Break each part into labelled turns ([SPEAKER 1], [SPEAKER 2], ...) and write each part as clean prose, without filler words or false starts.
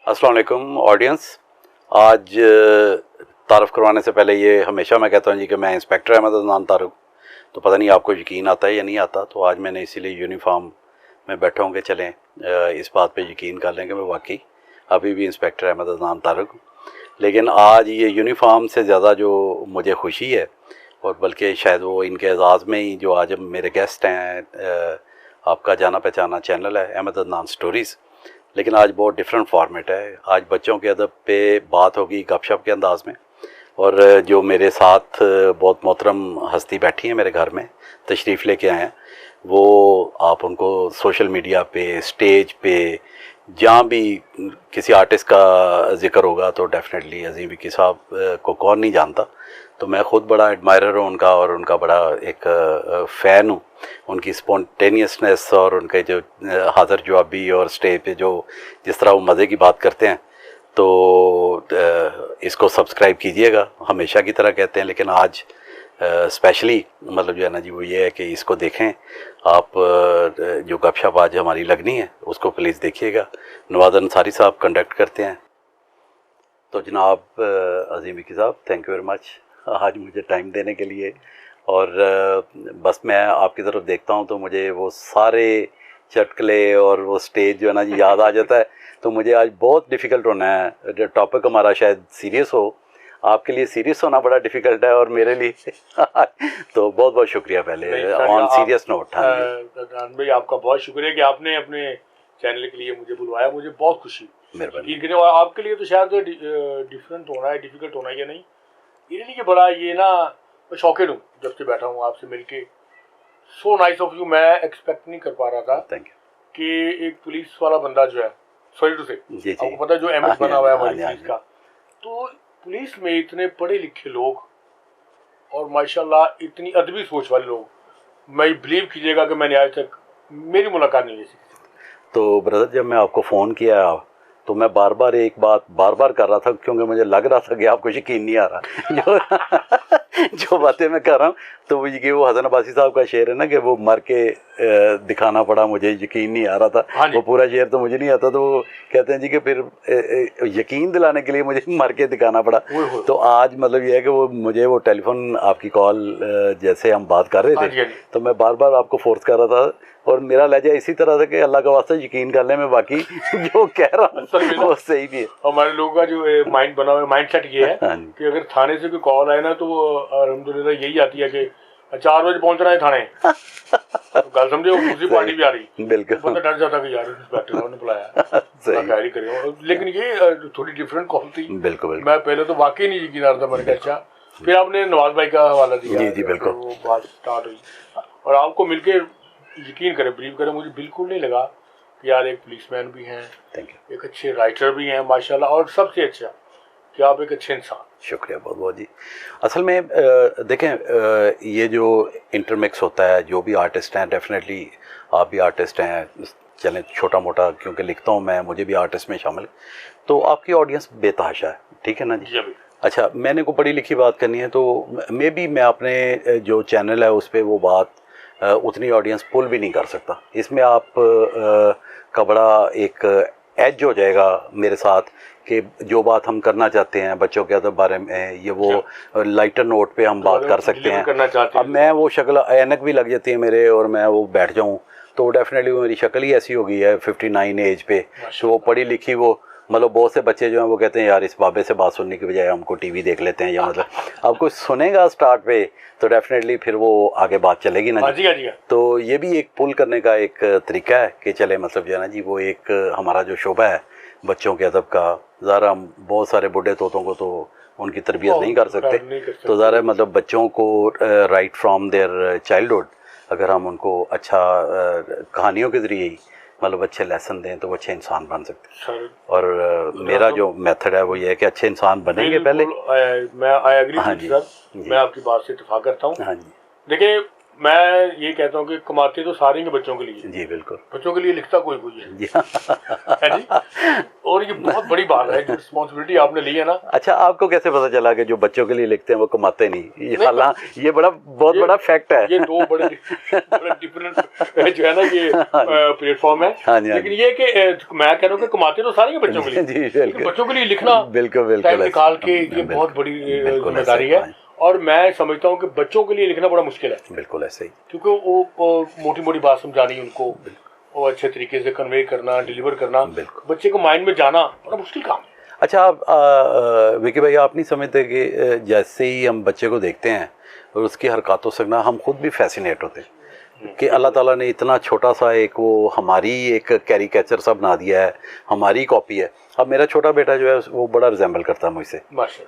[SPEAKER 1] अस्सलाम वालेकुम ऑडियंस। आज तारफ़ करवाने से पहले ये हमेशा मैं कहता हूँ जी कि मैं इंस्पेक्टर अहमद अदनान तारक। तो पता नहीं आपको यकीन आता है या नहीं आता, तो आज मैंने इसीलिए यूनिफॉर्म में बैठा हूँ कि चलें इस बात पे यकीन कर लें कि मैं वाकई अभी भी इंस्पेक्टर अहमद अदनान तारक हूँ। लेकिन आज ये यूनिफॉर्म से ज़्यादा जो मुझे खुशी है, और बल्कि शायद वो इनके एजाज़ में ही जो आज मेरे गेस्ट हैं, आपका जाना पहचाना चैनल है अहमद अदनान स्टोरीज़। लेकिन आज बहुत डिफरेंट फॉर्मेट है। आज बच्चों के अदब पे बात होगी गपशप के अंदाज़ में। और जो मेरे साथ बहुत मोहतरम हस्ती बैठी है मेरे घर में, तशरीफ़ लेके आए हैं, वो आप उनको सोशल मीडिया पे, स्टेज पे, जहाँ भी किसी आर्टिस्ट का ज़िक्र होगा तो डेफिनेटली अज़ीम विक्की साहब को कौन नहीं जानता। तो मैं ख़ुद बड़ा एडमायरर हूँ उनका, और उनका बड़ा एक फ़ैन हूँ। उनकी स्पॉन्टेनियसनेस और उनके जो हाज़िर जवाबी और स्टेज पे जो जिस तरह वो मज़े की बात करते हैं, तो इसको सब्सक्राइब कीजिएगा। हमेशा की तरह कहते हैं, लेकिन आज स्पेशली मतलब जो है ना जी वो ये है कि इसको देखें आप। जो गपशप आज हमारी लगनी है उसको प्लीज़ देखिएगा। नवाज़ अंसारी साहब कंडक्ट करते हैं। तो जनाब अज़ीम विक्की साहब, थैंक यू वेरी मच आज मुझे टाइम देने के लिए। और बस मैं आपकी तरफ देखता हूँ तो मुझे वो सारे चटकले और वो स्टेज जो है ना जी याद आ जाता है। तो मुझे आज बहुत डिफ़िकल्ट होना है। जो टॉपिक हमारा शायद सीरियस हो, आपके लिए सीरियस होना बड़ा डिफ़िकल्ट है और मेरे लिए तो बहुत बहुत शुक्रिया पहले ऑन सीरियस नोट। हाँ
[SPEAKER 2] भाई, आपका बहुत शुक्रिया कि आपने अपने चैनल के लिए मुझे बुलवाया। मुझे बहुत खुशी,
[SPEAKER 1] मेहरबानी।
[SPEAKER 2] और आपके लिए तो शायद डिफरेंट होना है, डिफ़िकल्ट होना है या नहीं, ये नहीं कि बड़ा ये ना, मैं शौकीन हूँ जब से बैठा हूँ आपसे मिलके। So nice of you. मैं एक्सपेक्ट नहीं कर पा रहा था
[SPEAKER 1] थैंक यू
[SPEAKER 2] कि एक पुलिस वाला बंदा जो है, सॉरी टू से, आपको पता है जो एमएच बना हुआ है हमारी पुलिस का, तो पुलिस में इतने पढ़े लिखे लोग और माशाल्लाह इतनी अदबी सोच वाले लोग, मैं बिलीव कीजिएगा कि मैंने आज तक मेरी मुलाकात नहीं हुई।
[SPEAKER 1] तो ब्रदर, जब मैं आपको फ़ोन किया तो मैं बार बार एक बात बार बार कर रहा था, क्योंकि मुझे लग रहा था कि आपको यकीन नहीं आ रहा जो बातें मैं कर रहा हूँ। तो वो हसन अब्बासी साहब का शेर है ना कि वो मर के दिखाना पड़ा, मुझे यकीन नहीं आ रहा था। वो पूरा शेर तो मुझे नहीं आता, तो वो कहते हैं जी कि फिर यकीन दिलाने के लिए मुझे मर के दिखाना पड़ा। तो आज मतलब ये है कि वो मुझे वो टेलीफोन आपकी कॉल जैसे हम बात कर रहे थे, तो मैं बार बार आपको फोर्स कर रहा था, और मेरा लहजा इसी तरह था कि अल्लाह का वास्ता यकीन कर ले, मैं बाकी जो कह रहा हूँ वो सही भी है।
[SPEAKER 2] हमारे लोगों का जो माइंड बना हुआ है, माइंड सेट ये है कि अगर थाने से कोई कॉल आए ना तो अल्हम्दुलिल्लाह यही आती है कि 4 बजे पहुंचना है थाने। तो गल समझे, वो दूसरी पार्टी भी आ रही, बिल्कुल बंदा डर जाता कि यार इंस्पेक्टर ने बुलाया, खैर करें। लेकिन ये थोड़ी डिफरेंट कॉल थी। बिल्कुल, मैं पहले तो वाकई नहीं यकीन आ रहा था। मैंने कहा अच्छा, फिर आपने नवाज भाई का हवाला दिया।
[SPEAKER 1] जी जी बिल्कुल,
[SPEAKER 2] वो बात स्टार्ट हुई और आपको मिलके यकीन करें, बिलीव करें, मुझे बिल्कुल नहीं लगा कि यार एक पुलिसमैन भी हैं, एक अच्छे राइटर भी हैं माशाल्लाह, और सबसे अच्छा कि आप एक अच्छे इंसान।
[SPEAKER 1] शुक्रिया बहुत बहुत जी। असल में देखें, ये जो इंटरमिक्स होता है, जो भी आर्टिस्ट हैं, डेफिनेटली आप भी आर्टिस्ट हैं, चलें छोटा मोटा क्योंकि लिखता हूँ मैं, मुझे भी आर्टिस्ट में शामिल, तो आपकी ऑडियंस बेतहाशा है, ठीक है ना जी। अच्छा, मैंने को पढ़ी लिखी बात करनी है तो मे बी मैं अपने जो चैनल है उस पर वो बात उतनी ऑडियंस पुल भी नहीं कर सकता। इसमें आप का बड़ा एक एज हो जाएगा मेरे साथ कि जो बात हम करना चाहते हैं बच्चों के अदब बारे में, ये वो लाइटर नोट पे हम बात कर सकते हैं। अब मैं वो शक्ल ऐनक भी लग जाती है मेरे, और मैं वो बैठ जाऊँ तो डेफिनेटली वो मेरी शक्ल ही ऐसी हो गई है 59 एज पे। तो वो पढ़ी लिखी, वो मतलब बहुत से बच्चे जो हैं वो कहते हैं यार इस बाबे से बात सुनने की बजाय हमको टीवी देख लेते हैं, या मतलब अब कुछ सुनेगा स्टार्ट पे तो डेफिनेटली फिर वो आगे बात चलेगी ना जी। तो ये भी एक पुल करने का एक तरीका है कि चले मतलब जो है ना जी, वो एक हमारा जो शोबा है बच्चों के अदब का, ज़रा हम बहुत सारे बूढ़े तोतों को तो उनकी तरबियत नहीं कर सकते, तो ज़रा मतलब बच्चों को राइट फ्रॉम देयर चाइल्डहुड अगर हम उनको अच्छा कहानियों के ज़रिए ही मतलब अच्छे लेसन दें तो वो अच्छे इंसान बन सकते हैं। और मेरा जो मेथड है वो ये है कि अच्छे इंसान बनेंगे पहले।
[SPEAKER 2] मैं आई एग्री सर, मैं आपकी बात से इत्तेफाक करता हूँ। हाँ जी, देखिए मैं ये कहता हूँ कि कमाते तो सारे के बच्चों के लिए, जी बिल्कुल, बच्चों के लिए लिखता कोई है जी। और ये बहुत बड़ी बात है, जो रिस्पॉन्सिबिलिटी आपने ली है ना।
[SPEAKER 1] अच्छा, आपको कैसे पता चला कि जो बच्चों के लिए लिखते हैं वो कमाते नहीं? ये हालांकि ये बहुत बड़ा फैक्ट है।
[SPEAKER 2] ये दो बड़े डिफरेंट जो है ना ये प्लेटफॉर्म है।
[SPEAKER 1] हाँ जी,
[SPEAKER 2] लेकिन ये कि मैं कह रहा हूँ कि कमाते तो सारे बच्चों के लिए,
[SPEAKER 1] जी,
[SPEAKER 2] बच्चों के लिए लिखना
[SPEAKER 1] बिल्कुल
[SPEAKER 2] टाइम निकाल के ये बहुत बड़ी जिम्मेदारी है। और मैं समझता हूँ कि बच्चों के लिए लिखना बड़ा मुश्किल है।
[SPEAKER 1] बिल्कुल ऐसे ही, क्योंकि
[SPEAKER 2] वो मोटी मोटी बात समझानी उनको, वो अच्छे तरीके से कन्वे करना, डिलीवर करना, बच्चे को माइंड में जाना बड़ा मुश्किल काम है।
[SPEAKER 1] अच्छा, आप विकी भाई, आप नहीं समझते कि जैसे ही हम बच्चे को देखते हैं और उसकी हरकतों से ना हम खुद भी फैसिनेट होते हैं कि अल्लाह ताला ने इतना छोटा सा एक वो हमारी एक कैरिकेचर सा बना दिया है, हमारी कॉपी है। अब मेरा छोटा बेटा जो है वो बड़ा रिजेंबल करता है मुझसे,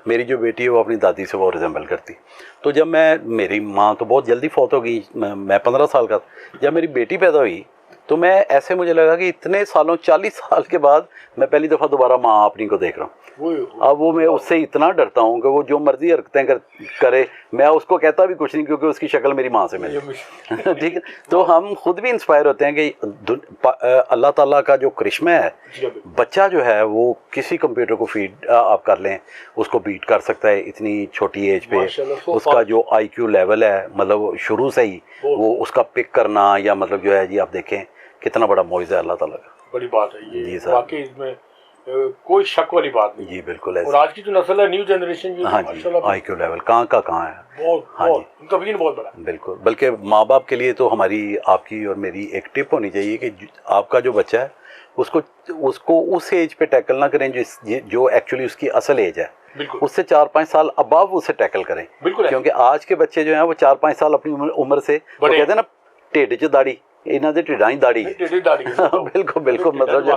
[SPEAKER 1] मेरी जो बेटी है वो अपनी दादी से वो रिजेंबल करती। तो जब मेरी माँ तो बहुत जल्दी फौत हो गई, मैं 15 साल का था। जब मेरी बेटी पैदा हुई तो मैं ऐसे मुझे लगा कि इतने सालों 40 साल के बाद मैं पहली दफ़ा दोबारा माँ अपनी को देख रहा हूँ। अब वो मैं उससे इतना डरता हूँ कि वो जो मर्जी हरकतें करे, मैं उसको कहता भी कुछ नहीं क्योंकि उसकी शक्ल मेरी माँ से मिली। ठीक है, तो हम खुद भी इंस्पायर होते हैं कि अल्लाह ताला का जो करिश्मा है, बच्चा जो है वो किसी कंप्यूटर को फीड आप कर लें, उसको बीट कर सकता है इतनी छोटी एज पे। उसका जो IQ लेवल है, मतलब शुरू से ही वो उसका पिक करना, या मतलब जो है जी आप देखें कितना बड़ा मौजज़ा है अल्लाह ताला का।
[SPEAKER 2] बड़ी बात है ये, वाकई इसमें कोई शक वाली बात नहीं
[SPEAKER 1] जी, बिल्कुल है।
[SPEAKER 2] और आज की जो नस्ल है, न्यू जनरेशन,
[SPEAKER 1] हाँ जी, IQ लेवल कहाँ है,
[SPEAKER 2] बहुत, हाँ जी, उनका विजन बहुत बड़ा।
[SPEAKER 1] बिल्कुल। बल्कि माँ बाप के लिए तो हमारी, आपकी और मेरी एक टिप होनी चाहिए कि आपका जो बच्चा है उसको उस एज पे टैकल ना करें जो एक्चुअली उसकी असल एज है, उससे 4-5 साल अबव उसे टैकल करें। क्योंकि आज के बच्चे जो हैं वो 4-5 साल अपनी उम्र से, वो कहते हैं ना ढिड च दाढ़ी, इन्हों के ढिडा ही दाढ़ी। बिल्कुल बिल्कुल, मतलब जी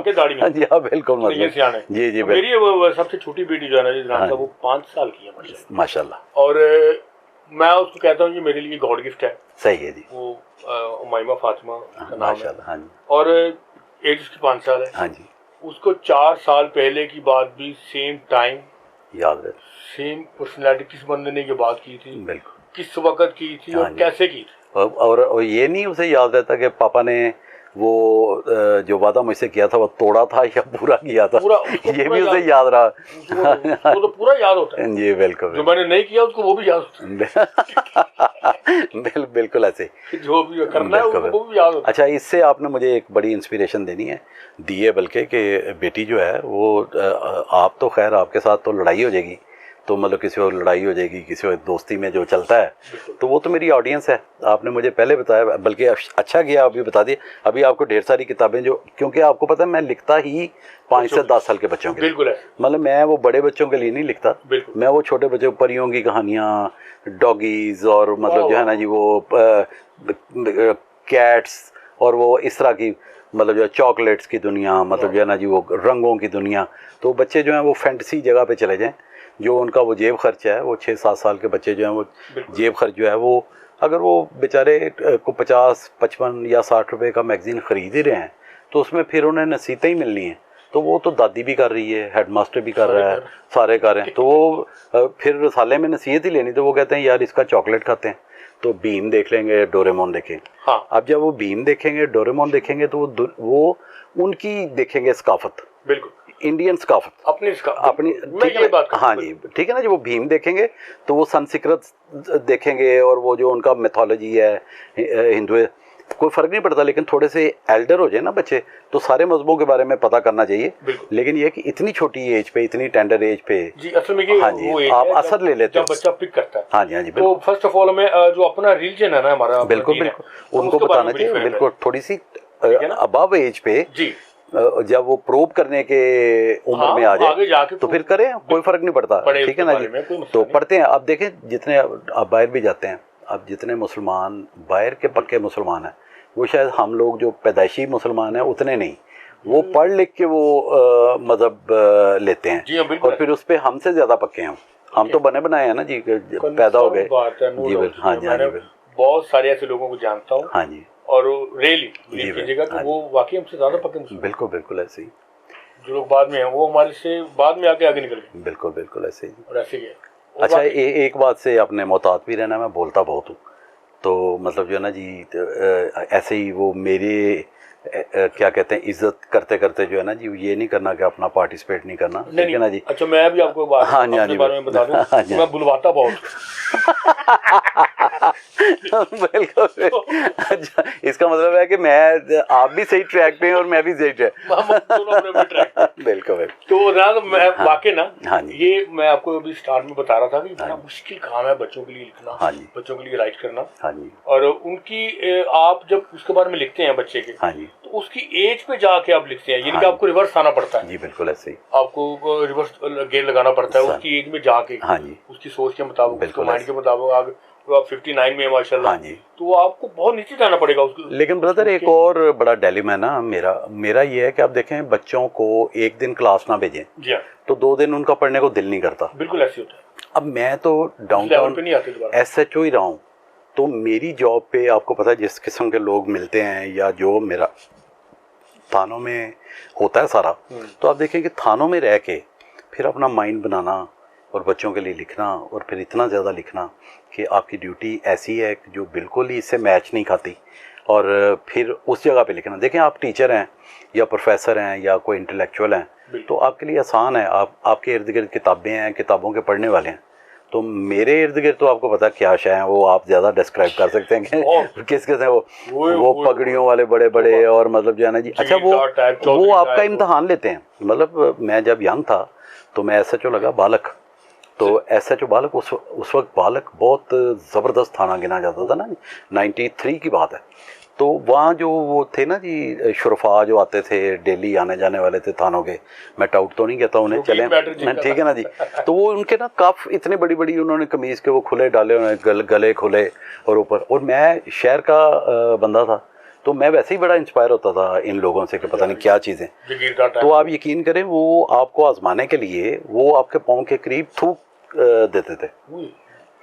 [SPEAKER 1] हाँ, बिल्कुल, मतलब जी जी।
[SPEAKER 2] मेरी सबसे छोटी बेटी जो है ना जी, वो 5 साल की है
[SPEAKER 1] माशाल्लाह।
[SPEAKER 2] और मैं उसको कहता हूँ कि मेरे लिए गॉड गिफ्ट है।
[SPEAKER 1] सही है जी।
[SPEAKER 2] वो उमाइमा फातिमा का नाम है।
[SPEAKER 1] हाँ जी।
[SPEAKER 2] और एज उसकी 5 साल है।
[SPEAKER 1] हाँ जी।
[SPEAKER 2] उसको 4 साल पहले की बात भी सेम टाइम याद है, सेम पर्सनैलिटी, किस बंदे ने ये बात की थी, बिल्कुल किस वक्त की थी और कैसे की थी।
[SPEAKER 1] और ये नहीं उसे याद रहता कि पापा ने वो जो वादा मुझसे किया था वो तोड़ा था या पूरा किया था, ये भी उसे याद रहा।
[SPEAKER 2] वो तो पूरा याद होता है
[SPEAKER 1] जी, बिल्कुल।
[SPEAKER 2] जो मैंने नहीं किया उसको वो भी याद होता
[SPEAKER 1] है। बिल्कुल ऐसे
[SPEAKER 2] जो भी करना है वो भी याद होता है।
[SPEAKER 1] अच्छा, इससे आपने मुझे एक बड़ी इंस्पिरेशन दी है बल्कि कि बेटी जो है वो, आप तो खैर आपके साथ तो लड़ाई हो जाएगी, तो मतलब किसी और लड़ाई हो जाएगी, किसी और दोस्ती में जो चलता है, तो वो तो मेरी ऑडियंस है। आपने मुझे पहले बताया, बल्कि अच्छा किया अभी बता दिए। अभी आपको ढेर सारी किताबें जो, क्योंकि आपको पता है मैं लिखता ही 5 से 10 साल के बच्चों के लिए, बिल्कुल है। मतलब मैं वो बड़े बच्चों के लिए नहीं लिखता, मैं वो छोटे बच्चों, परियों की कहानियाँ, डॉगीज़, और मतलब जो है ना जी वो कैट्स, और वो इस तरह की, मतलब जो है चॉकलेट्स की दुनिया, मतलब जो है ना जी वो रंगों की दुनिया। तो बच्चे जो हैं वो फैंटेसी जगह पे चले जाएं, जो उनका वो जेब खर्च है, वो 6-7 साल के बच्चे जो हैं वो जेब खर्च जो है वो, अगर वो बेचारे को 50, 55 या 60 रुपए का मैगज़ीन ख़रीद ही रहे हैं, तो उसमें फिर उन्हें नसीहतें ही मिलनी हैं। तो वो तो दादी भी कर रही है, हेडमास्टर भी कर रहा है, सारे कर रहे हैं, तो वो फिर रसाले में नसीहत ही लेनी, तो वो कहते हैं यार इसका चॉकलेट खाते हैं, तो भीम देख लेंगे, डोरेमोन देखेंगे। हाँ। अब जब वो भीम देखेंगे, डोरेमोन देखेंगे, तो वो उनकी देखेंगे सकाफत, बिल्कुल इंडियन सकाफत, अपनी, ठीक है बात। हाँ जी, ठीक है ना। जब वो भीम देखेंगे तो वो संस्कृत देखेंगे, और वो जो उनका मैथोलॉजी है हिंदू, कोई फ़र्क नहीं पड़ता, लेकिन थोड़े से एल्डर हो जाए ना बच्चे, तो सारे मजहबों के बारे में पता करना चाहिए। लेकिन ये कि इतनी छोटी एज पे, इतनी टेंडर एज पे, जी असल में हाँ जी, आप असर ले लेते हो,
[SPEAKER 2] जब बच्चा पिक करता है।
[SPEAKER 1] हाँ जी, हाँ जी,
[SPEAKER 2] तो फर्स्ट ऑफ ऑल हमें जो अपना रिलीजन है ना हमारा, बिल्कुल बिल्कुल उनको बताना चाहिए, बिल्कुल थोड़ी सी अबव एज पे जी, जब वो प्रोब करने के उम्र में आ जाए तो फिर करें, कोई फर्क नहीं पड़ता, ठीक है ना जी। तो पढ़ते हैं, आप देखें जितने आप बाहर भी जाते हैं, अब जितने मुसलमान बाहर के पक्के मुसलमान हैं, वो शायद हम लोग जो पैदाइशी मुसलमान हैं उतने नहीं, वो पढ़ लिख के वो मज़हब लेते हैं, और फिर उस पर हमसे ज़्यादा पक्के हैं। हम तो बने बनाए हैं ना जी, पैदा हो गए जी। हाँ जी, हाँ जी, बहुत सारे ऐसे लोगों को जानता हूँ।
[SPEAKER 1] हाँ जी,
[SPEAKER 2] और रियली कीजिएगा कि वो वाकई हमसे ज़्यादा पक्के मुसलमान।
[SPEAKER 1] बिल्कुल बिल्कुल ऐसे ही।
[SPEAKER 2] जो लोग बाद में हैं वो हमारे से बाद में आगे निकल गए।
[SPEAKER 1] बिल्कुल बिल्कुल ऐसे ही,
[SPEAKER 2] और ऐसे ही है।
[SPEAKER 1] अच्छा, एक बात से आपने मोहतात भी रहना, मैं बोलता बहुत हूँ, तो मतलब जो है ना जी, ऐसे ही वो मेरे क्या कहते हैं, इज्जत करते करते जो है ना जी, ये नहीं करना कि अपना पार्टिसिपेट नहीं करना, ठीक है ना जी।
[SPEAKER 2] अच्छा, मैं भी आपको बात
[SPEAKER 1] हाँ जी, हाँ
[SPEAKER 2] अपने
[SPEAKER 1] जी,
[SPEAKER 2] बारे में बता दूं,
[SPEAKER 1] हाँ जी,
[SPEAKER 2] मैं बुलवाता बहुत
[SPEAKER 1] बिल्कुल। अच्छा, इसका मतलब है कि मैं, आप भी सही ट्रैक पे हैं और मैं भी सही ट्रैक।
[SPEAKER 2] दोनों अपने ट्रैक पे।
[SPEAKER 1] बिल्कुल।
[SPEAKER 2] तो जनाब मैं
[SPEAKER 1] हाँ,
[SPEAKER 2] वाकई ना,
[SPEAKER 1] हाँ जी,
[SPEAKER 2] ये मैं आपको अभी स्टार्ट में बता रहा था कि बड़ा
[SPEAKER 1] हाँ,
[SPEAKER 2] मुश्किल काम है बच्चों के लिए लिखना,
[SPEAKER 1] हाँ जी,
[SPEAKER 2] बच्चों के लिए राइट करना।
[SPEAKER 1] हाँ जी,
[SPEAKER 2] और उनकी आप जब उसके बारे में लिखते हैं बच्चे के,
[SPEAKER 1] हाँ जी,
[SPEAKER 2] तो उसकी एज पे जाके आप लिखते हैं, यानी
[SPEAKER 1] हाँ
[SPEAKER 2] कि
[SPEAKER 1] जी,
[SPEAKER 2] आपको रिवर्स आना पड़ता है,
[SPEAKER 1] जी बिल्कुल ऐसे ही,
[SPEAKER 2] आपको रिवर्स गेयर लगाना पड़ता है
[SPEAKER 1] सर,
[SPEAKER 2] उसकी एज में जाके,
[SPEAKER 1] हाँ जी,
[SPEAKER 2] उसकी सोच के मुताबिक, उसके
[SPEAKER 1] बिल्कुल
[SPEAKER 2] माइंड
[SPEAKER 1] ऐसे,
[SPEAKER 2] के मुताबिक। आगे तो आप 59 में है माशाल्लाह,
[SPEAKER 1] हाँ जी।
[SPEAKER 2] तो आपको बहुत नीचे जाना पड़ेगा उसको।
[SPEAKER 1] लेकिन ब्रदर एक और बड़ा डिलेमा है ना मेरा मेरा ये है कि आप देखें, बच्चों को एक दिन क्लास ना भेजें
[SPEAKER 2] जी हाँ,
[SPEAKER 1] तो 2 दिन उनका पढ़ने को दिल नहीं करता।
[SPEAKER 2] बिल्कुल ऐसे होता है।
[SPEAKER 1] अब मैं तो
[SPEAKER 2] उस लेवल
[SPEAKER 1] डाउनटाउन
[SPEAKER 2] पे नहीं आते दोबारा।
[SPEAKER 1] एसएचओ ही रहा हूँ, तो मेरी जॉब पे आपको पता है जिस किस्म के लोग मिलते हैं, या जो मेरा थानों में होता है सारा, तो आप देखें कि थानों में रह के फिर अपना माइंड बनाना और बच्चों के लिए लिखना, और फिर इतना ज़्यादा लिखना कि आपकी ड्यूटी ऐसी है कि जो बिल्कुल ही इससे मैच नहीं खाती, और फिर उस जगह पे लिखना। देखें, आप टीचर हैं या प्रोफेसर हैं या कोई इंटेलेक्चुअल हैं, तो आपके लिए आसान है, आपके इर्द गिर्द किताबें हैं, किताबों के पढ़ने वाले हैं। तो मेरे इर्द गिर्द तो आपको पता क्या शायद है, वो आप ज़्यादा डिस्क्राइब कर सकते हैं कि किस किस है वो पगड़ियों वाले बड़े बड़े, और मतलब जो है ना जी। अच्छा, वो आपका इम्तहान लेते हैं। मतलब मैं जब यंग था तो मैं एसएचओ लगा बालक, तो एसएचओ बालक उस वक्त बालक बहुत ज़बरदस्त थाना गिना जाता था ना, 93 की बात है। तो वहाँ जो वो थे ना जी, शुरफा जो आते थे, डेली आने जाने वाले थे थानों के, मैं टाउट तो नहीं कहता उन्हें, चले ठीक है ना जी। तो वो उनके ना कफ इतने बड़ी बड़ी, उन्होंने कमीज़ के वो खुले डाले हुए, गले खुले और ऊपर, और मैं शहर का बंदा था, तो मैं वैसे ही बड़ा इंस्पायर होता था इन लोगों से कि पता नहीं क्या चीज़ें। तो आप यकीन करें, वो आपको आजमाने के लिए वो आपके पाँव के करीब थूक देते थे।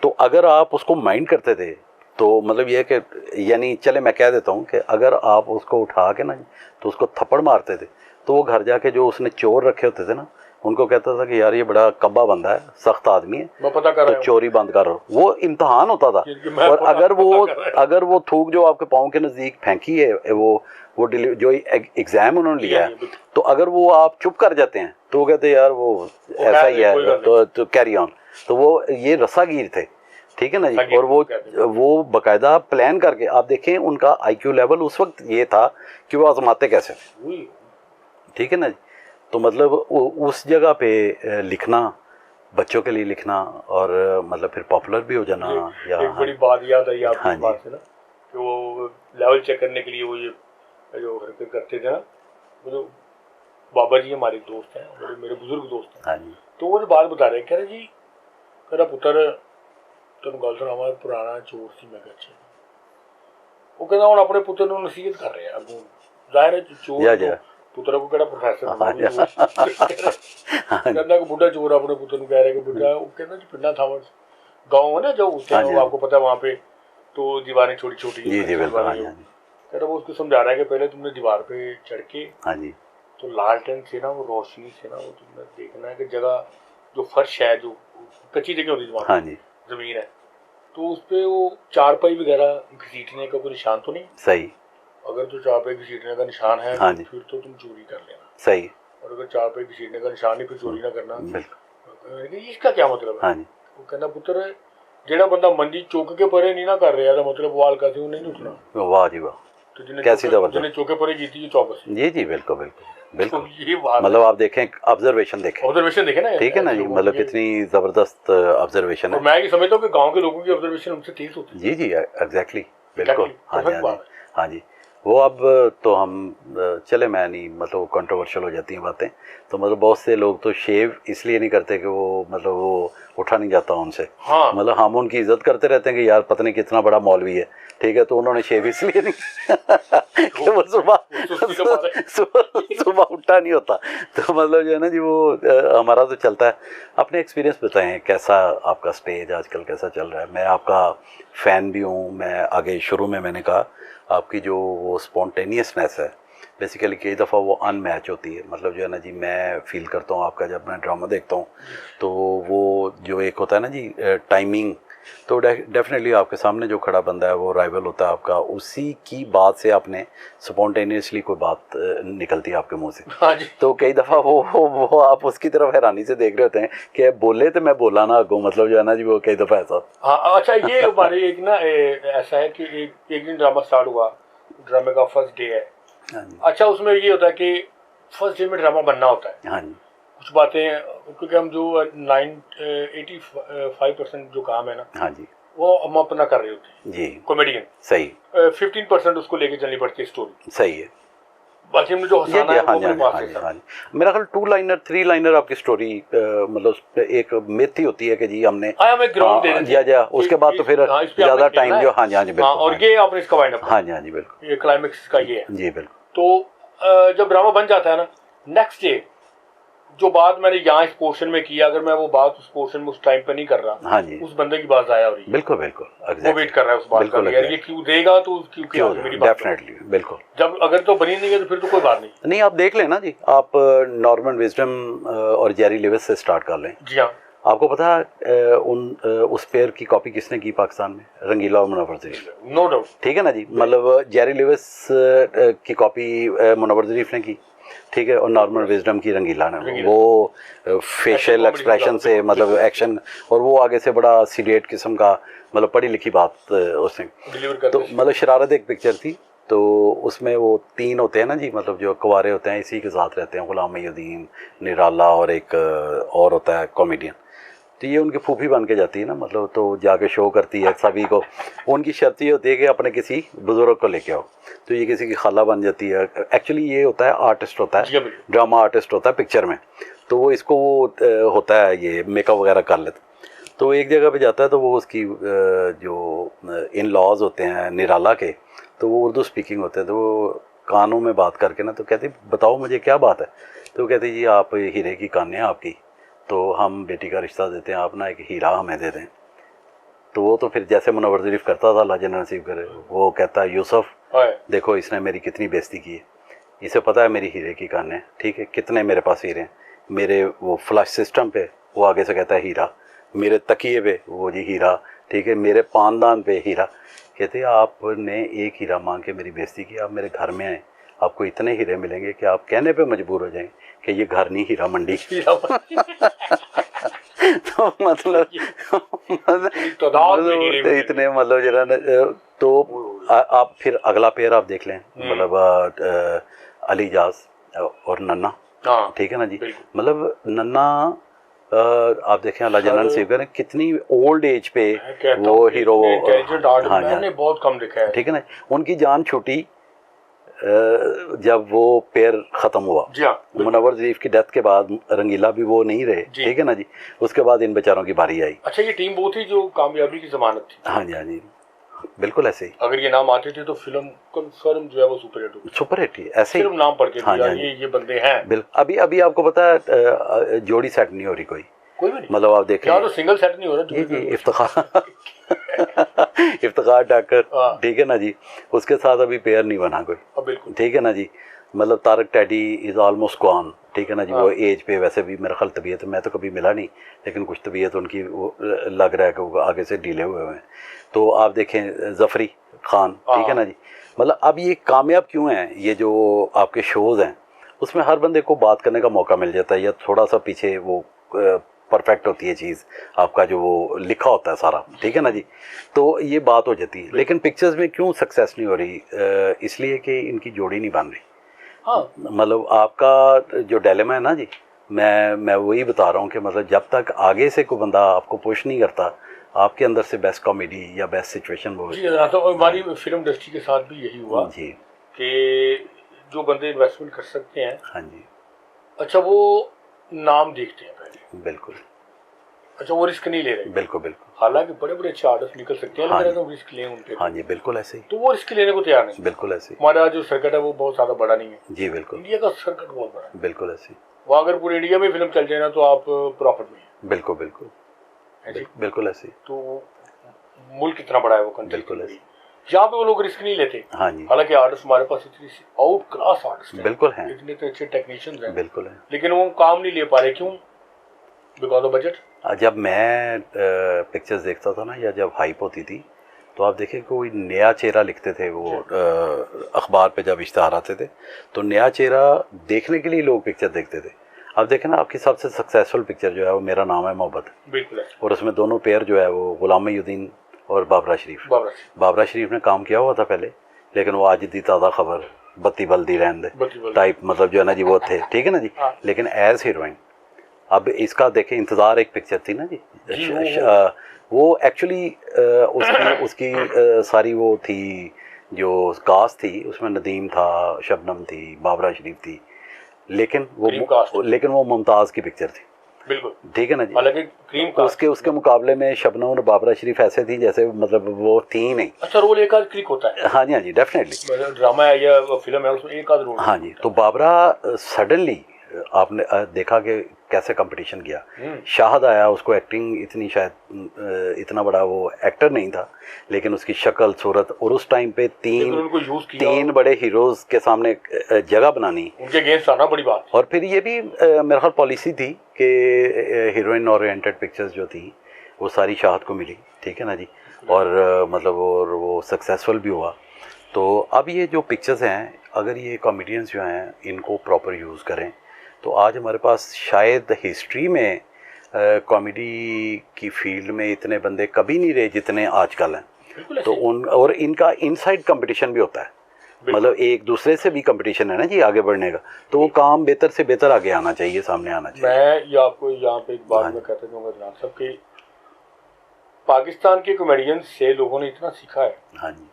[SPEAKER 1] तो अगर आप उसको माइंड करते थे, तो मतलब ये कि, यानी चले मैं कह देता हूँ कि अगर आप उसको उठा के ना तो उसको थप्पड़ मारते थे, तो वो घर जाके जो उसने चोर रखे होते थे ना, उनको कहता था कि यार ये बड़ा कब्बा बंदा है, सख्त आदमी है, तो चोरी बंद कर रहा। वो इम्तहान होता था। और अगर वो थूक जो आपके पाँव के नज़दीक फेंकी है, वो जो एग्ज़ाम उन्होंने लिया है, तो अगर वो आप चुप कर जाते हैं तो वो कहते यार वो ऐसा ही है, तो कैरी ऑन। तो वो ये रस्सागीर थे, ठीक है ना जी। और वो बाकायदा प्लान करके, आप देखें उनका आईक्यू लेवल उस वक्त ये था कि वो आजमाते कैसे, ठीक है ना जी। तो मतलब उस जगह पे लिखना, बच्चों के लिए लिखना, और मतलब फिर पॉपुलर भी हो जाना। या
[SPEAKER 2] एक बड़ी बात याद आई आपकी बात से ना, कि वो लेवल चेक करने के लिए वो ये जो हरकत करते थे ना, वो बाबा जी हमारे दोस्त हैं, मेरे बुजुर्ग दोस्त हैं।
[SPEAKER 1] हाँ जी।
[SPEAKER 2] तो वो जो बात बता रहे, कह रहे जी मेरा पुत्र तेन गल सुना, हमारा पुराना चोर सी। मैं अच्छा, वो कहना हम अपने पुत्र को नसीहत कर रहे हैं, अगू जाहिर है चोर पुत्र को कहना प्रोफेसर कहना कि बुढ़ा चोर अपने पुत्र को कह रहे कि बुढ़ा, वो कहना जी पिंडा था गाँव है ना जो होते हैं, आपको पता है वहाँ पे तो दीवारें छोटी छोटी, कहना वो उसको समझा रहा है कि पहले तुमने दीवार पे चढ़ के तो लालटेन से ना, वो रोशनी से ना, वो तुमने देखना है कि जगह जो फर्श है, जो कच्ची जगह होती है वहाँ जमीन है, तो उस पर वो चारपाई वगैरह घसीटने का कोई निशान तो नहीं सही। अगर तो चारपाई घसीटने का निशान है, फिर तो तुम चोरी कर लेना सही, और अगर चारपाई घसीटने का निशान नहीं, फिर चोरी ना करना। इसका क्या मतलब है? वो कहना पुत्र जेड़ा बंदा मंजी चुक के परे नहीं ना कर रहा, मतलब वाल का से नहीं उठना। वाह जी वाह, तो जिन्हें चौके पर जीती चौकस। जी जी बिल्कुल बिल्कुल बिल्कुल। ये बात मतलब आप देखें, ऑब्जर्वेशन देखें ना, ठीक है ना जी। मतलब कितनी जबरदस्त ऑब्जर्वेशन है। मैं ये समझता हूँ कि गांव के लोगों की ऑब्जर्वेशन उनसे तेज होती है। जी जी एग्जैक्टली बिल्कुल। हाँ जी हाँ जी। वो अब तो हम चले, मैं नहीं, मतलब कंट्रोवर्शियल हो जाती हैं बातें, तो मतलब बहुत से लोग तो शेव इसलिए नहीं करते कि वो मतलब वो उठा नहीं जाता उनसे। हाँ। मतलब हम उनकी इज्जत करते रहते हैं कि यार पता नहीं कितना बड़ा मौलवी है, ठीक है, तो उन्होंने शेव इसलिए नहीं कि वो सुबह उठा नहीं होता। तो मतलब जो है ना जी, वो हमारा तो चलता है। अपने एक्सपीरियंस बताएं, कैसा आपका स्टेज आजकल कैसा चल रहा है? मैं आपका फ़ैन भी हूँ। मैं आगे शुरू में मैंने कहा आपकी जो वो स्पॉन्टेनियसनेस है, बेसिकली कई दफ़ा वो अनमैच होती है। मतलब जो है ना जी, मैं फील करता हूँ आपका, जब मैं ड्रामा देखता हूँ तो वो जो एक होता है ना जी टाइमिंग,
[SPEAKER 1] तो डेफिनेटली आपके सामने जो खड़ा बंदा है वो राइवल होता है आपका, उसी की बात से आपने स्पॉन्टेनियसली कोई बात निकलती है आपके मुंह से।
[SPEAKER 2] हाँ जी।
[SPEAKER 1] तो कई दफ़ा वो आप उसकी तरफ हैरानी से देख रहे होते हैं कि बोले तो मैं बोला ना आगो, मतलब जो है ना जी, वो कई दफ़ा ऐसा।
[SPEAKER 2] हाँ अच्छा, ये हमारे एक ना ऐसा है कि एक दिन ड्रामा स्टार्ट हुआ, ड्रामे का फर्स्ट डे है।
[SPEAKER 1] हाँ जी।
[SPEAKER 2] अच्छा, उसमें ये होता है कि फर्स्ट डे में ड्रामा बनना होता है।
[SPEAKER 1] हाँ जी।
[SPEAKER 2] कुछ बातें, क्योंकि हम जो 85% जो काम है ना,
[SPEAKER 1] हाँ जी,
[SPEAKER 2] वो हम अपना कर रहे होते हैं
[SPEAKER 1] जी,
[SPEAKER 2] कॉमेडियन।
[SPEAKER 1] सही
[SPEAKER 2] 15% उसको लेके चलनी पड़ती है स्टोरी,
[SPEAKER 1] सही है।
[SPEAKER 2] बाकी हमने जो हंसाना है वो अपने पास है।
[SPEAKER 1] हाँ जी, मेरा ख्याल 2 लाइनर 3 लाइनर आपकी स्टोरी, मतलब एक मिथ ही होती है कि जी हमने
[SPEAKER 2] हमें ग्राउंड दे देते
[SPEAKER 1] या उसके बाद तो फिर ज़्यादा टाइम जो। हाँ जी, हाँ जी, बिल्कुल।
[SPEAKER 2] और ये आपने इसका वाइंड अप।
[SPEAKER 1] हाँ जी, हाँ जी, बिल्कुल,
[SPEAKER 2] ये क्लाइमेक्स का ये है
[SPEAKER 1] जी बिल्कुल।
[SPEAKER 2] तो जब ड्रामा बन जाता है ना, नेक्स्ट डे जो बात मैंने यहाँ इस पोर्शन में किया, अगर मैं वो बात उस पोर्शन में उस टाइम पे नहीं कर रहा,
[SPEAKER 1] हाँ जी,
[SPEAKER 2] उस बंदे की बात आया हो रही है।
[SPEAKER 1] बिल्कुल बिल्कुल,
[SPEAKER 2] वो वेट कर रहा है उस बात का, यार ये क्यों देगा, तो क्यों मेरी बात।
[SPEAKER 1] डेफिनेटली, बिल्कुल।
[SPEAKER 2] जब अगर तो बनी नहीं है तो फिर तो कोई बात नहीं।
[SPEAKER 1] नहीं, आप देख लें ना जी, आप नॉर्मन विजडम और जेरी लिविस से स्टार्ट कर लें।
[SPEAKER 2] जी हाँ।
[SPEAKER 1] आपको पता है उस पेयर की कॉपी किसने की पाकिस्तान में? रंगीला और मुनव्वर ज़रीफ।
[SPEAKER 2] No doubt.
[SPEAKER 1] ठीक है ना जी, मतलब जेरी लिविस की कॉपी मुनव्वर ज़रीफ ने की, ठीक है, और नॉर्मन विजडम की रंगीला ने। वो फेशियल एक्सप्रेशन से, मतलब एक्शन, और वो आगे से बड़ा सीरियट किस्म का, मतलब पढ़ी लिखी बात उसने। तो मतलब शरारत एक पिक्चर थी, तो उसमें वो 3 होते हैं ना जी, मतलब जो कुंवारे होते हैं इसी के साथ रहते हैं, गुलाम मोहिउद्दीन, निराला और एक और होता है कॉमेडियन। तो ये उनकी फूफी बन के जाती है ना, मतलब तो जाके शो करती है सभी को। उनकी शर्त ये होती है कि अपने किसी बुज़ुर्ग को लेके आओ, तो ये किसी की खाला बन जाती है। एक्चुअली ये होता है आर्टिस्ट होता है, ड्रामा आर्टिस्ट होता है पिक्चर में, तो वो इसको वो होता है ये मेकअप वगैरह कर लेता। तो एक जगह पे जाता है, तो वो उसकी जो इन लॉज होते हैं निराला के, तो वो उर्दू स्पीकिंग होते हैं, तो वो कानों में बात करके ना, तो कहती बताओ मुझे क्या बात है। तो कहती जी आप हीरे की कान है आपकी, तो हम बेटी का रिश्ता देते हैं, आप ना एक हीरा हमें दे दें। तो वो तो फिर जैसे मुनव्वर ज़रीफ करता था, अल्लाह जन्नत नसीब करे, वो कहता है यूसुफ देखो इसने मेरी कितनी बेइज्जती की है, इसे पता है मेरी हीरे की कान है, ठीक है, कितने मेरे पास हीरे हैं, मेरे वो फ्लश सिस्टम पे वो आगे से कहता है हीरा, मेरे तकिए पे वो जी हीरा, ठीक है, मेरे पानदान पे हीरा। कहते आपने एक हीरा मांग के मेरी बेइज्जती की, आप मेरे घर में आए, आपको इतने हीरे मिलेंगे कि आप कहने पे मजबूर हो जाएंगे कि ये घर नहीं हीरा मंडी। तो मतलब इतने मतलब जरा ना, तो आप फिर अगला पेयर आप देख लें, मतलब अली जाज और नन्ना, ठीक है ना जी, मतलब नन्ना आप देखें अल्लाह जन्नत नसीब करे, कितनी ओल्ड एज पे वो हीरो।
[SPEAKER 2] हाँ, मैंने बहुत कम देखा है,
[SPEAKER 1] ठीक है ना, उनकी जान छूटी जब वो पेयर ख़त्म हुआ। मुनव्वर ज़रीफ की डेथ के बाद रंगीला भी वो नहीं रहे, ठीक है ना जी, उसके बाद इन बेचारों की बारी आई।
[SPEAKER 2] अच्छा, ये टीम वो थी जो कामयाबी की जमानत थी।
[SPEAKER 1] हाँ जी, हाँ जी, बिल्कुल ऐसे ही।
[SPEAKER 2] अगर ये नाम आते थे तो फिल्म कंफर्म जो है वो सुपरहिट होती।
[SPEAKER 1] सुपरहिट ही ऐसे ही
[SPEAKER 2] सिर्फ नाम पढ़ के। हाँ जी, ये बंदे हैं।
[SPEAKER 1] बिल्कुल। अभी आपको पता है जोड़ी सेट नहीं हो रही कोई भी नहीं, मतलब आप देखें
[SPEAKER 2] तो सिंगल सेट नहीं हो रहा
[SPEAKER 1] जी, इफ्तिखार इफ्तिखार ठाकर, ठीक है ना जी, उसके साथ अभी पेयर नहीं बना कोई, बिल्कुल, ठीक है ना जी, मतलब Tarak teddy is almost gone, ठीक है ना जी, वो एज पे वैसे भी मेरा ख्याल तबीयत, मैं तो कभी मिला नहीं, लेकिन कुछ तबीयत उनकी वो लग रहा है कि वो आगे से ढीले हुए हैं। तो आप देखें ज़फ़री खान, ठीक है ना जी, मतलब अब ये कामयाब क्यों हैं, ये जो आपके शोज़ हैं उसमें हर बंदे को बात करने का मौका मिल जाता है, या थोड़ा सा पीछे वो परफेक्ट होती है चीज़, आपका जो वो लिखा होता है सारा, ठीक है ना जी, तो ये बात हो जाती है। लेकिन पिक्चर्स में क्यों सक्सेस नहीं हो रही? इसलिए कि इनकी जोड़ी नहीं बन रही। हाँ, मतलब आपका जो डिलेमा है ना जी, मैं वही बता रहा हूँ कि मतलब जब तक आगे से कोई बंदा आपको पुश नहीं करता, आपके अंदर से बेस्ट कॉमेडी या बेस्ट सिचुएशन वो
[SPEAKER 2] जी। तो हमारी फिल्म इंडस्ट्री के साथ भी यही हुआ जी, कि जो बंदे इन्वेस्टमेंट कर सकते हैं, हाँ जी, अच्छा वो नाम देखते हैं पहले, बिल्कुल, अच्छा वो रिस्क नहीं ले रहे, बिल्कुल बिल्कुल, हालांकि बड़े बड़े अच्छे आर्टिस्ट निकल सकते हैं, लेकिन अगर रिस्क लें उनके, हाँ जी, बिल्कुल ऐसे ही, तो वो रिस्क लेने को तैयार नहीं, बिल्कुल ऐसे ही। हमारा जो सर्किट है वो बहुत ज़्यादा बड़ा नहीं है जी, बिल्कुल, इंडिया का सर्किट बहुत बड़ा है, बिल्कुल ऐसे ही। वहाँ अगर पूरे इंडिया में फिल्म चल जाए ना तो आप प्रॉफिट में, बिल्कुल बिल्कुल बिल्कुल ऐसे ही। तो मुल्क कितना बड़ा है वो कंट्री, बिल्कुल ऐसे, यहाँ पे वो लोग रिस्क नहीं लेते, हाँ जी, हालांकि आर्टिस्ट हमारे पास इतनी आउट क्लास आर्टिस्ट हैं, बिल्कुल हैं, इतने तो अच्छे टेक्नीशियंस हैं, बिल्कुल है, लेकिन वो काम नहीं ले पा रहे, क्यों? Because of budget.
[SPEAKER 1] जब मैं पिक्चर्स देखता था ना, या जब हाइप होती थी, तो आप देखिए कोई नया चेहरा लिखते थे वो अखबार पे जब इश्तहार आते थे, तो नया चेहरा देखने के लिए लोग पिक्चर देखते थे। अब देखें ना, आपकी सबसे सक्सेसफुल पिक्चर जो है वो मेरा नाम है मोहब्बत,
[SPEAKER 2] बिल्कुल, और
[SPEAKER 1] उसमें दोनों पेयर जो है वो गुलाम मोहिउद्दीन और बाबरा शरीफ। बाबरा शरीफ ने काम किया हुआ था पहले, लेकिन वो आज दी ताज़ा खबर, बत्ती बल्दी रहन दे टाइप, मतलब जो है ना जी, वो थे, ठीक है ना जी। लेकिन एज हीरोइन अब इसका देखें, इंतज़ार एक पिक्चर थी ना जी, वो एक्चुअली उसकी सारी वो थी जो कास्ट थी, उसमें नदीम था, शबनम थी, बाबरा शरीफ थी, लेकिन वो मुमताज़ की पिक्चर थी,
[SPEAKER 2] बिल्कुल,
[SPEAKER 1] ठीक है ना जी।
[SPEAKER 2] हालांकि क्रीम
[SPEAKER 1] उसके मुकाबले में शबनम और बाबरा शरीफ ऐसे थी जैसे मतलब वो थी ही नहीं।
[SPEAKER 2] अच्छा, रोल एक आध क्लिक होता है।
[SPEAKER 1] हाँ जी, हाँ जी, डेफिनेटली
[SPEAKER 2] ड्रामा है या फिल्म है, उसमें एक आध रोल।
[SPEAKER 1] हाँ जी, तो बाबरा सडनली आपने देखा कि कैसे कंपटीशन किया। शाहद आया, उसको एक्टिंग इतनी शायद इतना बड़ा वो एक्टर नहीं था, लेकिन उसकी शक्ल सूरत, और उस टाइम पे तीन बड़े हीरोज़ के सामने जगह बनानी,
[SPEAKER 2] उनके अगेंस्ट आना बड़ी बात।
[SPEAKER 1] और फिर ये भी मेरे ख्याल पॉलिसी थी कि हीरोइन ओरिएंटेड पिक्चर्स जो थी वो सारी शाहद को मिली, ठीक है ना जी, और मतलब और वो सक्सेसफुल भी हुआ। तो अब ये जो पिक्चर्स हैं, अगर ये कॉमेडियंस जो हैं इनको प्रॉपर यूज़ करें, तो आज हमारे पास शायद हिस्ट्री में कॉमेडी की फील्ड में इतने बंदे कभी नहीं रहे जितने आजकल हैं। तो और इनका इनसाइड कंपटीशन भी होता है, मतलब एक दूसरे से भी कंपटीशन है ना जी आगे बढ़ने का, तो वो काम बेहतर से बेहतर आगे आना चाहिए, सामने आना चाहिए।
[SPEAKER 2] मैं ये आपको यहाँ पे एक बात मैं कहता जाऊँगा जनाब साहब कि पाकिस्तान के कॉमेडियन से लोगों ने इतना सीखा है।
[SPEAKER 1] हाँ जी,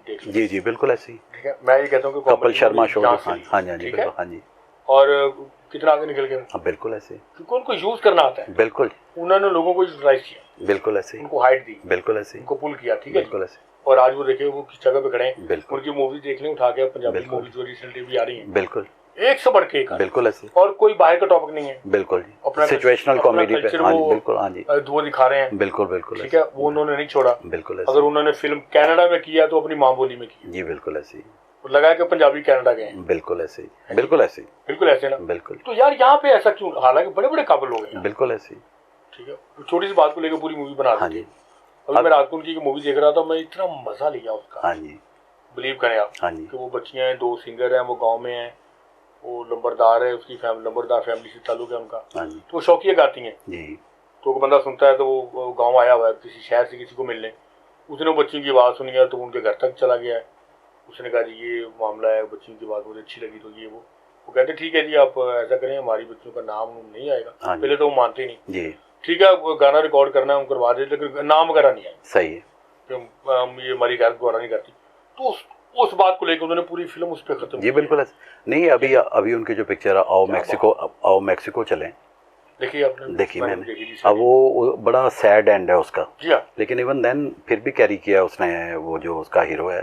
[SPEAKER 2] देख
[SPEAKER 1] जी जी, बिल्कुल ऐसे ही।
[SPEAKER 2] ठीक है, मैं ये कहता हूँ कि
[SPEAKER 1] कपिल शर्मा शो, हाँ जी, हाँ जी, बिल्कुल, हाँ जी,
[SPEAKER 2] और कितना आगे निकल गए।
[SPEAKER 1] हाँ, बिल्कुल ऐसे,
[SPEAKER 2] क्योंकि उनको यूज करना आता है।
[SPEAKER 1] बिल्कुल,
[SPEAKER 2] उन्होंने लोगों को यूटिलाइज किया,
[SPEAKER 1] बिल्कुल ऐसे,
[SPEAKER 2] उनको हाइट दी,
[SPEAKER 1] बिल्कुल ऐसे,
[SPEAKER 2] उनको पुल किया, ठीक है,
[SPEAKER 1] बिल्कुल ऐसे।
[SPEAKER 2] और आज वो देखिए वो किस जगह पे खड़े हैं।
[SPEAKER 1] बिल्कुल,
[SPEAKER 2] उनकी मूवी देख लें उठा के, पंजाबी मूवी जो रिसेंटली भी आ रही है,
[SPEAKER 1] बिल्कुल
[SPEAKER 2] एक से बढ़ के एक,
[SPEAKER 1] बिल्कुल ऐसे,
[SPEAKER 2] और कोई बाहर का टॉपिक नहीं है,
[SPEAKER 1] बिल्कुल जी, अपना सिचुएशनल कॉमेडी पे, हाँ जी, बिल्कुल, हाँ जी,
[SPEAKER 2] वो दिखा रहे हैं,
[SPEAKER 1] बिल्कुल बिल्कुल,
[SPEAKER 2] ठीक है, वो उन्होंने नहीं छोड़ा,
[SPEAKER 1] बिल्कुल ऐसे।
[SPEAKER 2] अगर उन्होंने फिल्म कनाडा में किया तो अपनी माँ बोली में की,
[SPEAKER 1] जी बिल्कुल ऐसे ही,
[SPEAKER 2] लगा कि पंजाबी कनाडा गए हैं,
[SPEAKER 1] बिल्कुल ऐसे ही, बिल्कुल ऐसे ही,
[SPEAKER 2] बिल्कुल ऐसे ना,
[SPEAKER 1] बिल्कुल।
[SPEAKER 2] तो यार यहाँ पे ऐसा क्यों, हालांकि बड़े बड़े काबिल लोग हैं,
[SPEAKER 1] बिल्कुल ऐसे ही,
[SPEAKER 2] ठीक है, छोटी सी बात को लेकर पूरी मूवी बना दी। अभी मैं रात को उनकी मूवी देख रहा था, मैं इतना मजा लिया उसका,
[SPEAKER 1] हाँ जी,
[SPEAKER 2] बिलीव करें आप,
[SPEAKER 1] हाँ जी,
[SPEAKER 2] कि वो बच्चियां हैं, 2 सिंगर हैं, वो गांव में हैं, वो लंबरदार है, उसकी लंबरदार फैमिली से ताल्लुक है उनका,
[SPEAKER 1] हाँ जी,
[SPEAKER 2] तो वो शौकिया गाती हैं
[SPEAKER 1] जी।
[SPEAKER 2] तो बंदा सुनता है, तो वो गांव आया हुआ है किसी शहर से किसी को मिलने, उसने वो बच्ची की आवाज़ सुनी है, तो उनके घर तक चला गया है, उसने कहा जी ये मामला है, बच्चियों की बात मुझे अच्छी लगी, तो ये वो कहते ठीक है जी, आप ऐसा करें, हमारी बच्चियों का नाम नहीं आएगा। पहले तो वो मानते नहीं जी, ठीक है, वो गाना रिकॉर्ड करना है हम करवा देते, लेकिन नाम वगैरह नहीं आया, सही है, कि ये हमारी गैर द्वारा नहीं करती। तो उस बात को लेकर उन्होंने पूरी फिल्म उस पर खत्म जी, बिल्कुल नहीं। अभी उनकी जो पिक्चर है आओ मैक्सिको चलें, देखिए आपने, देखिए मैंने, अब वो बड़ा सैड एंड है उसका, लेकिन इवन देन फिर भी कैरी किया उसने, वो जो उसका हीरो है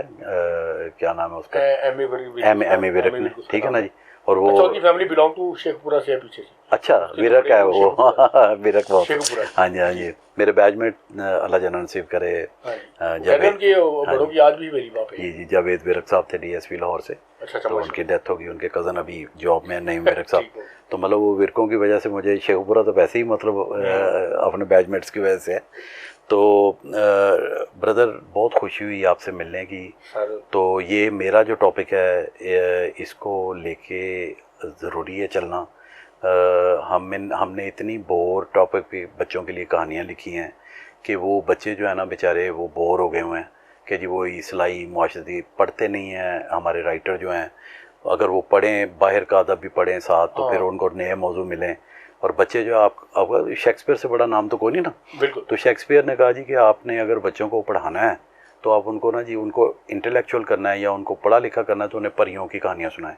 [SPEAKER 2] क्या नाम है उसका, एमी विरक ने, ठीक है ना जी, और वो उसकी फैमिली बिलोंग टू शेखपुरा से है पीछे से, अच्छा विरक है वो, विरक बहुत, हाँ जी, हाँ जी, मेरे बैचमेट अल्लाह जन्नत नसीब करे, जी जी, जावेद विरक साहब थे डीएसपी लाहौर से, तो उनकी डेथ होगी, उनके कज़न अभी जॉब में नईम विरक साहब, तो मतलब वो विरकों की वजह से मुझे शेखपुरा तो वैसे ही मतलब अपने बैचमेट्स की वजह से है। तो ब्रदर बहुत खुशी हुई आपसे मिलने की, तो ये मेरा जो टॉपिक है इसको लेके ज़रूरी है चलना। हमने इतनी बोर टॉपिक पे बच्चों के लिए कहानियाँ लिखी हैं कि वो बच्चे जो है ना बेचारे वो बोर हो गए हुए हैं कि जी वो इस्लाही मुआशरती पढ़ते नहीं हैं, हमारे राइटर जो हैं अगर वो पढ़ें, बाहर का अदब भी पढ़ें साथ, तो फिर उनको नए मौजू मिलें। और बच्चे जो आप शेक्सपियर से बड़ा नाम तो कोई नहीं ना, बिल्कुल। तो शेक्सपियर ने कहा जी कि आपने अगर बच्चों को पढ़ाना है तो आप उनको ना जी उनको इंटेलेक्चुअल करना है या उनको पढ़ा लिखा करना है तो उन्हें परियों की कहानियाँ सुनाएं,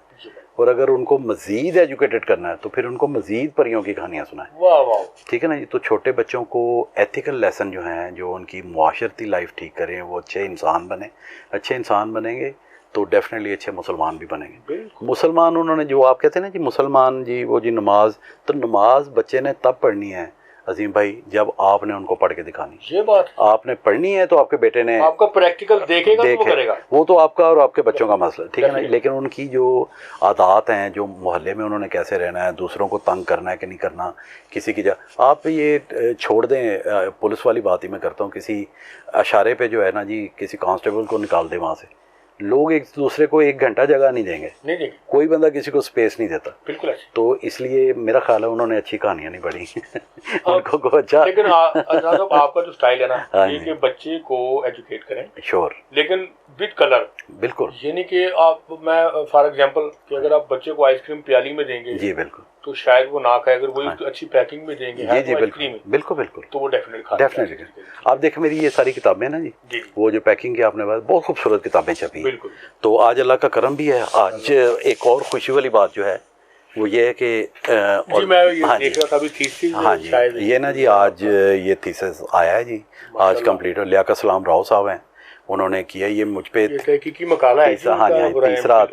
[SPEAKER 2] और अगर उनको मज़ीद एजुकेटेड करना है तो फिर उनको मज़ीद परियों की कहानियाँ सुनाएं। वाह वाह, ठीक है ना जी। तो छोटे बच्चों को एथिकल लेसन जो हैं, जो उनकी मुआशरती लाइफ ठीक करें, वो अच्छे इंसान बने, अच्छे इंसान बनेंगे तो डेफिनेटली अच्छे मुसलमान भी बनेंगे। मुसलमान उन्होंने जो आप कहते हैं ना जी मुसलमान जी, वो जी नमाज, तो नमाज बच्चे ने तब पढ़नी है
[SPEAKER 1] अजीम भाई, जब आपने उनको पढ़ के दिखानी,
[SPEAKER 2] ये बात
[SPEAKER 1] आपने पढ़नी है तो आपके बेटे ने
[SPEAKER 2] आपका प्रैक्टिकल देखेगा तो वो करेगा,
[SPEAKER 1] वो तो आपका और आपके बच्चों का मसला, ठीक है ना। लेकिन उनकी जो आदत हैं, जो मोहल्ले में उन्होंने कैसे रहना है, दूसरों को तंग करना है कि नहीं करना, किसी की आप ये छोड़ दें, पुलिस वाली बात ही मैं करता हूँ, किसी इशारे पे जो है ना जी, किसी कांस्टेबल को निकाल दे वहाँ से, लोग एक दूसरे को 1 घंटा जगह नहीं देंगे, कोई बंदा किसी को स्पेस नहीं देता।
[SPEAKER 2] बिल्कुल।
[SPEAKER 1] तो इसलिए मेरा ख्याल है उन्होंने अच्छी कहानियां नहीं पढ़ी उनको को अच्छा।
[SPEAKER 2] लेकिन आपका जो स्टाइल है ना, ये कि बच्चे को एजुकेट करें,
[SPEAKER 1] श्योर,
[SPEAKER 2] लेकिन विद कलर। बिल्कुल, ये नहीं कि आप, मैं फॉर एग्जांपल कि अगर आप बच्चे को आइसक्रीम प्याली में देंगे जी, बिल्कुल, तो शायद वो ना खाए। अगर वही अच्छी पैकिंग में देंगे जी जी, बिल्कुल बिल्कुल बिल्कुल, तो वो डेफिनेटली आप देखें, मेरी ये सारी किताबें ना जी, वो जो पैकिंग की आपने बात, बहुत खूबसूरत किताबें छपी। बिल्कुल। तो आज अल्लाह का करम भी है। आज एक और खुशी वाली बात जो है वो ये है कि मैं ये देख रहा था अभी थीसिस, हाँ जी, ये ना जी आज ये थीसिस आया है जी, आज कंप्लीट हो। लियाकत सलाम राव साहब हैं, उन्होंने किया ये मुझ पे की मकाला है। हाँ जी, तीसरा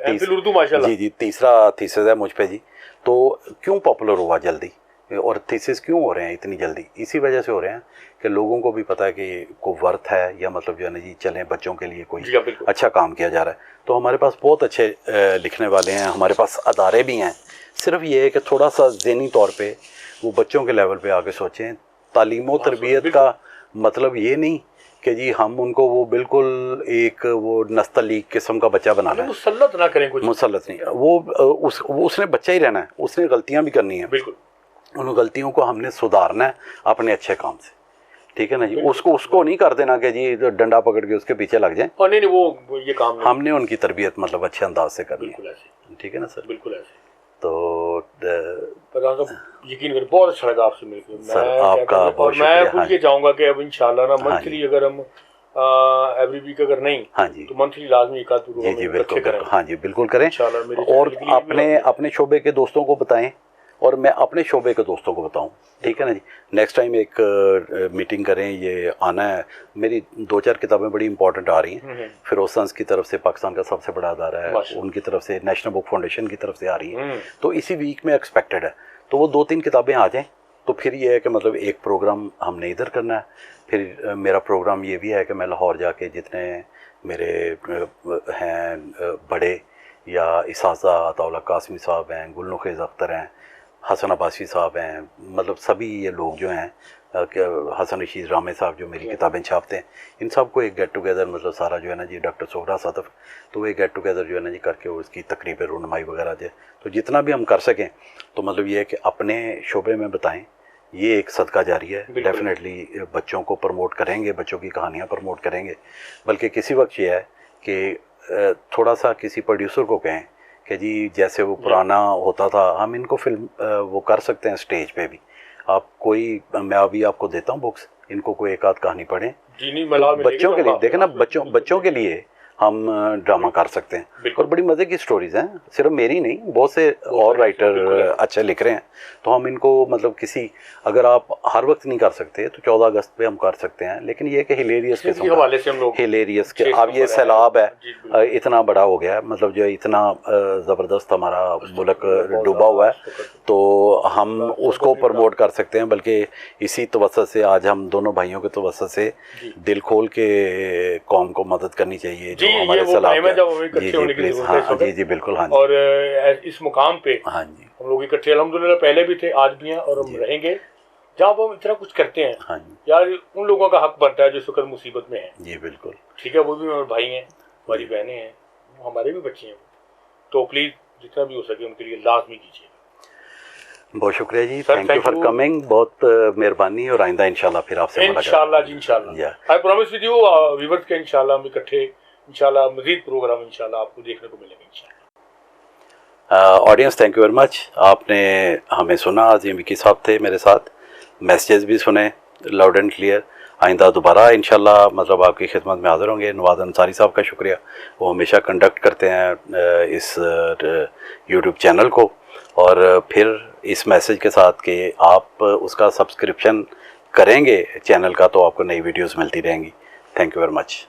[SPEAKER 2] जी जी, तीसरा थीसिस है मुझ पे जी। तो क्यों पॉपुलर हुआ जल्दी, और थीसिस क्यों हो रहे हैं इतनी जल्दी? इसी वजह से हो रहे हैं कि लोगों को भी पता है कि को वर्थ है, या मतलब जो है ना जी, चलें बच्चों के लिए कोई अच्छा काम किया जा रहा है। तो हमारे पास बहुत अच्छे लिखने वाले हैं, हमारे पास अदारे भी हैं। सिर्फ ये है कि थोड़ा सा ज़हनी तौर पे वो बच्चों के लेवल पे आके सोचें। तालीम और तरबियत का मतलब ये नहीं कि जी हम उनको वो बिल्कुल एक वो नस्तलीक किस्म का बच्चा बनाना है, मुसल्लत ना करें, कुछ मुसल्लत नहीं, वो उसने बच्चा ही रहना है, उसने गलतियाँ भी करनी है, बिल्कुल। उन गलतियों को हमने सुधारना है अपने अच्छे काम से, ठीक है ना जी। उसको नहीं कर देना कि जी डंडा पकड़ के उसके पीछे लग जाए, और नहीं वो ये काम नहीं। हमने उनकी तरबियत मतलब अच्छे अंदाज से करनी है, ठीक है ना सर, बिल्कुल ऐसे। तो यकीन करें बहुत अच्छा लगा आपसे मिलकर सर, आपका बहुत शुक्रिया। मैं पूछ के चाहूँगा कि अब इंशाल्लाह ना मंथली अगर हम एवरी वीक अगर नहीं, हाँ जी, तो मंथली लाजमी एक आध जी जी बिल्कुल करें, हाँ जी बिल्कुल करें, और अपने शोबे के दोस्तों को बताएं, और मैं अपने शोबे के दोस्तों को बताऊं, ठीक है ना जी। नेक्स्ट टाइम एक मीटिंग करें, ये आना है। मेरी 2-4 किताबें बड़ी इंपॉर्टेंट आ रही हैं, फिरोज सन्स की तरफ से, पाकिस्तान का सबसे बड़ा अदारा है, उनकी तरफ से, नेशनल बुक फाउंडेशन की तरफ से आ रही है, तो इसी वीक में एक्सपेक्टेड है। तो वो 2-3 किताबें आ जाएँ तो फिर ये है कि मतलब एक प्रोग्राम हमने इधर करना है। फिर मेरा प्रोग्राम ये भी है कि मैं लाहौर जाके जितने मेरे हैं बड़े, या इसाज़ा अताउल्लाह कासमी साहब हैं, गुलनुखेज़ अख्तर हैं, हसन अब्बासी साहब हैं, मतलब सभी ये लोग जो हैं, हसन रशीद रामे साहब जो मेरी किताबें छापते हैं, इन सब को एक गेट टुगेदर, मतलब सारा जो है ना जी, डॉक्टर सोहरा सदफ, तो एक गेट टुगेदर जो है ना जी करके उसकी तकरीब रुनमाई वगैरह जो, तो जितना भी हम कर सकें, तो मतलब ये है कि अपने शोबे में बताएं। ये एक सदका जारी है, डेफिनेटली बच्चों को प्रमोट करेंगे, बच्चों की कहानियाँ प्रमोट करेंगे। बल्कि किसी वक्त ये है कि थोड़ा सा किसी प्रोड्यूसर को कहें कि जी जैसे वो पुराना होता था, हम इनको फिल्म वो कर सकते हैं स्टेज पे भी। आप कोई, मैं अभी आपको देता हूँ बुक्स, इनको कोई एक आध कहानी पढ़ें, बच्चों के लिए, देखें ना, बच्चों के लिए हम ड्रामा कर सकते हैं, और बड़ी मज़े की स्टोरीज़ हैं, सिर्फ मेरी नहीं, बहुत से और राइटर अच्छे लिख रहे हैं। तो हम इनको मतलब किसी, अगर आप हर वक्त नहीं कर सकते तो 14 अगस्त पे हम कर सकते हैं, लेकिन ये कि हिलेरियस के हवाले से हम लोग, हिलेरियस के, अब ये सैलाब है इतना बड़ा हो गया है, मतलब जो इतना ज़बरदस्त हमारा मुल्क डूबा हुआ है, तो हम उसको प्रमोट कर सकते हैं। बल्कि इसी तवज्जो से आज हम दोनों भाइयों के तवज्जो से दिल खोल के कौम को मदद करनी चाहिए, हमारे जी जी बिल्कुल, हाँ जी। और इस मुकाम पे हाँ जी हम लोग इकट्ठे अल्हम्दुलिल्लाह पहले भी थे, आज भी हैं, और हम रहेंगे। जब हम इतना कुछ करते हैं, हाँ जी, यार उन लोगों का हक बनता है जो इस वक्त मुसीबत में है, जी बिल्कुल, ठीक है, वो भी हमारे भाई हैं, हमारी बहनें हैं, हमारे भी बच्चे हैं, तो प्लीज़ जितना भी हो सके उनके लिए लाजमी कीजिए। बहुत शुक्रिया जी, थैंक यू फॉर कमिंग, बहुत मेहरबानी, और आइंदा इंशाल्लाह फिर आपसे इंशाल्लाह जी, इंशाल्लाह, I promise with you viewers के इंशाल्लाह हम इकट्ठे इंशाल्लाह मज़ीद प्रोग्राम इंशाल्लाह आपको देखने को मिलेंगे इंशाल्लाह। Audience thank you very much, आपने हमें सुना, अज़ीम विकी साहब थे मेरे साथ, मैसेजेस भी सुने लाउड एंड क्लियर। आइंदा दोबारा इंशाल्लाह मतलब आपकी खिदमत में हाज़िर होंगे। नवाज़ अंसारी साहब का शुक्रिया, वो हमेशा कंडक्ट करते हैं इस यूट्यूब चैनल को, और फिर इस मैसेज के साथ कि आप उसका सब्सक्रिप्शन करेंगे चैनल का, तो आपको नई वीडियोस मिलती रहेंगी। Thank you very much.